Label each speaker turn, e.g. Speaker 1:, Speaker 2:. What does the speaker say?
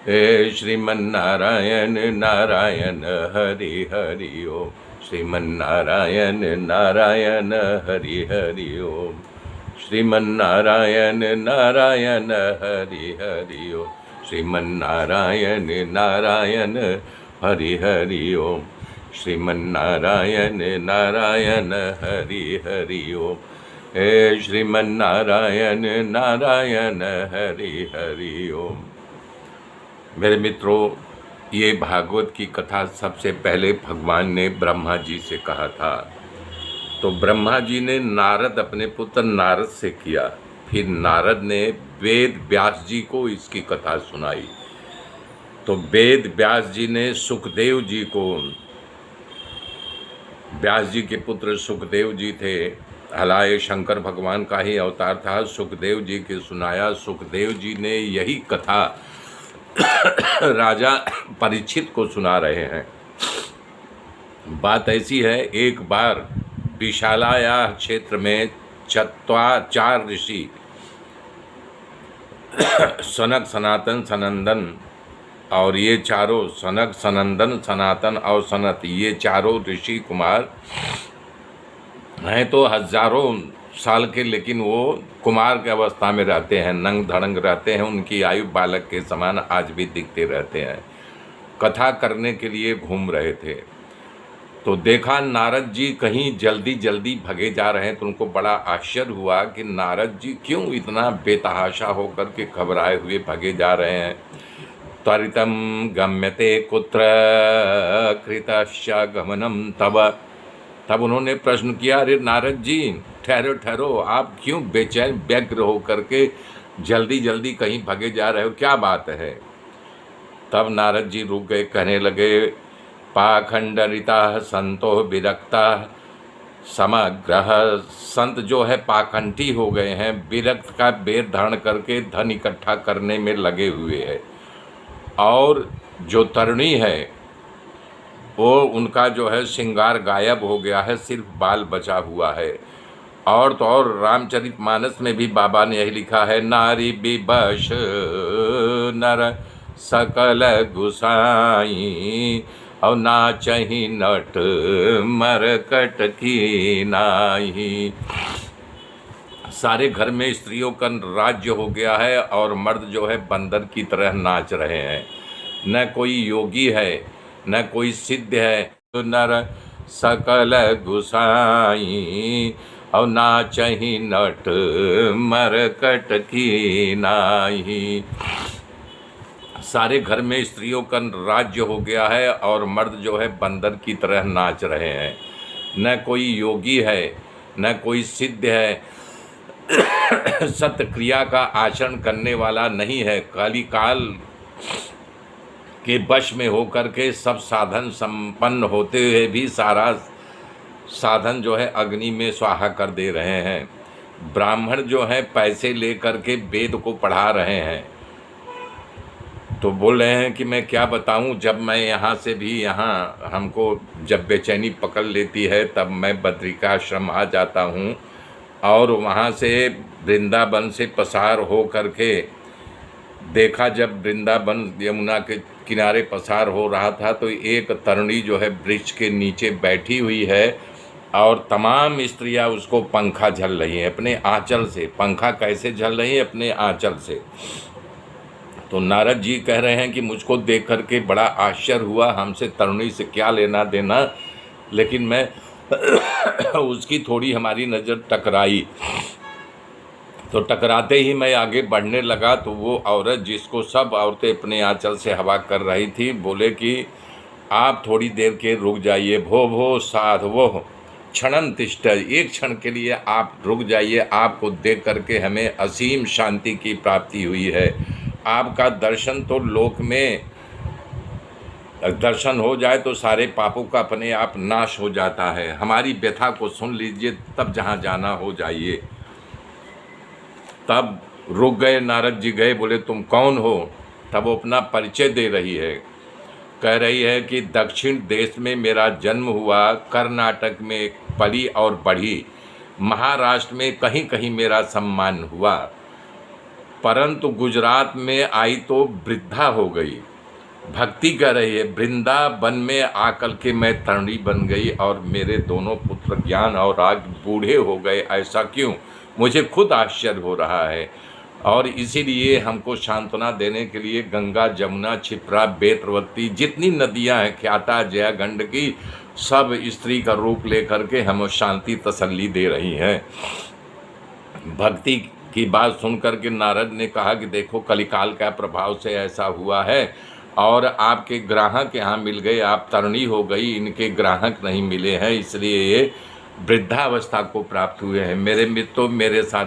Speaker 1: हे श्रीमन्नारायण नारायण हरि हरि ओम। श्रीमन्नारायण नारायण हरि हरि ओम। श्रीमन्नारायण नारायण हरि हरि ओम। श्रीमन्नारायण नारायण हरि हरि ओम। श्रीमन्नारायण नारायण हरि हरि ओम। हे श्रीमन्नारायण नारायण हरि हरि ओम। मेरे मित्रों, ये भागवत की कथा सबसे पहले भगवान ने ब्रह्मा जी से कहा था। तो ब्रह्मा जी ने नारद अपने पुत्र नारद से किया, फिर नारद ने वेद व्यास जी को इसकी कथा सुनाई। तो वेद व्यास जी ने सुखदेव जी को, व्यास जी के पुत्र सुखदेव जी थे, हलाये शंकर भगवान का ही अवतार था, सुखदेव जी के सुनाया। सुखदेव जी ने यही कथा राजा परीक्षित को सुना रहे हैं। बात ऐसी है, एक बार विशालाया क्षेत्र में चार ऋषि सनक, सनातन, सनंदन और ये चारों, सनक, सनंदन, सनातन और सनत, ये चारों ऋषि कुमार हैं तो हजारों साल के, लेकिन वो कुमार के अवस्था में रहते हैं, नंग धड़ंग रहते हैं। उनकी आयु बालक के समान आज भी दिखते रहते हैं। कथा करने के लिए घूम रहे थे तो देखा नारद जी कहीं जल्दी जल्दी भगे जा रहे हैं। तो उनको बड़ा आश्चर्य हुआ कि नारद जी क्यों इतना बेतहाशा होकर के घबराए हुए भगे जा रहे हैं। त्वरितम गम्यते कुत्र कृतश्च गमनम तव। तब उन्होंने प्रश्न किया, अरे नारद जी ठहरो ठहरो, आप क्यों बेचैन व्यग्र होकर के जल्दी जल्दी कहीं भगे जा रहे हो, क्या बात है। तब नारद जी रुक गए, कहने लगे, पाखंडरिता संतो विरक्ता समग्र। संत जो है पाखंडी हो गए हैं, विरक्त का वेद धारण करके धन इकट्ठा करने में लगे हुए हैं। और जो तरुणी है वो, उनका जो है श्रृंगार गायब हो गया है, सिर्फ बाल बचा हुआ है। और तो और रामचरितमानस में भी बाबा ने यही लिखा है, नारी विवश नर सकल गुसाई और नाचहि नट मरकट की नाई। सारे घर में स्त्रियों का राज्य हो गया है और मर्द जो है बंदर की तरह नाच रहे हैं। न कोई योगी है, न कोई सिद्ध है। तो नर सकल गुसाई और नाचहि नट मरकट की नाई। सारे घर में स्त्रियों का राज्य हो गया है और मर्द जो है बंदर की तरह नाच रहे हैं। न कोई योगी है, न कोई सिद्ध है, सत्य क्रिया का आचरण करने वाला नहीं है। काली काल के वश में होकर के सब साधन संपन्न होते हुए भी सारा साधन जो है अग्नि में स्वाहा कर दे रहे हैं। ब्राह्मण जो है पैसे लेकर के वेद को पढ़ा रहे हैं। तो बोल रहे हैं कि मैं क्या बताऊं, जब मैं यहाँ से भी, यहाँ हमको जब बेचैनी पकड़ लेती है तब मैं बद्रिकाश्रम आ जाता हूँ और वहाँ से वृंदावन से पसार हो करके देखा, जब वृंदावन यमुना के किनारे पसार हो रहा था तो एक तरुणी जो है वृक्ष के नीचे बैठी हुई है और तमाम स्त्रियां उसको पंखा झल रही हैं अपने आंचल से। पंखा कैसे झल रही है? अपने आंचल से। तो नारद जी कह रहे हैं कि मुझको देख करके बड़ा आश्चर्य हुआ, हमसे तरुणी से क्या लेना देना, लेकिन मैं उसकी थोड़ी हमारी नज़र टकराई। तो टकराते ही मैं आगे बढ़ने लगा तो वो औरत, जिसको सब औरतें अपने आंचल से हवा कर रही थी, बोले कि आप थोड़ी देर के रुक जाइए। भो भो साधवो क्षणं तिष्ठ, एक क्षण के लिए आप रुक जाइए, आपको देख करके हमें असीम शांति की प्राप्ति हुई है। आपका दर्शन तो लोक में दर्शन हो जाए तो सारे पापों का अपने आप नाश हो जाता है। हमारी व्यथा को सुन लीजिए, तब जहाँ जाना हो जाइए। तब रुक गए, नारद जी गए, बोले तुम कौन हो? तब वो अपना परिचय दे रही है, कह रही है कि दक्षिण देश में मेरा जन्म हुआ, कर्नाटक में पली और बढ़ी, महाराष्ट्र में कहीं कहीं मेरा सम्मान हुआ। परंतु गुजरात में आई तो वृद्धा हो गई। भक्ति कर रही है, वृंदावन में आकर के मैं तरणी बन गई और मेरे दोनों पुत्र ज्ञान और राग बूढ़े हो गए, ऐसा क्यों? मुझे खुद आश्चर्य हो रहा है। और इसीलिए हमको सांत्वना देने के लिए गंगा, जमुना, क्षिप्रा, बेतरवती, जितनी नदियां हैं ख्याता, जया, गंडकी, सब स्त्री का रूप लेकर के हमें शांति तसल्ली दे रही हैं। भक्ति की बात सुनकर के नारद ने कहा कि देखो कलिकाल का प्रभाव से ऐसा हुआ है और आपके ग्राहक यहाँ मिल गए, आप तरणी हो गई, इनके ग्राहक नहीं मिले हैं, इसलिए ये वृद्धावस्था को प्राप्त हुए हैं। मेरे मित्रों, मेरे साथ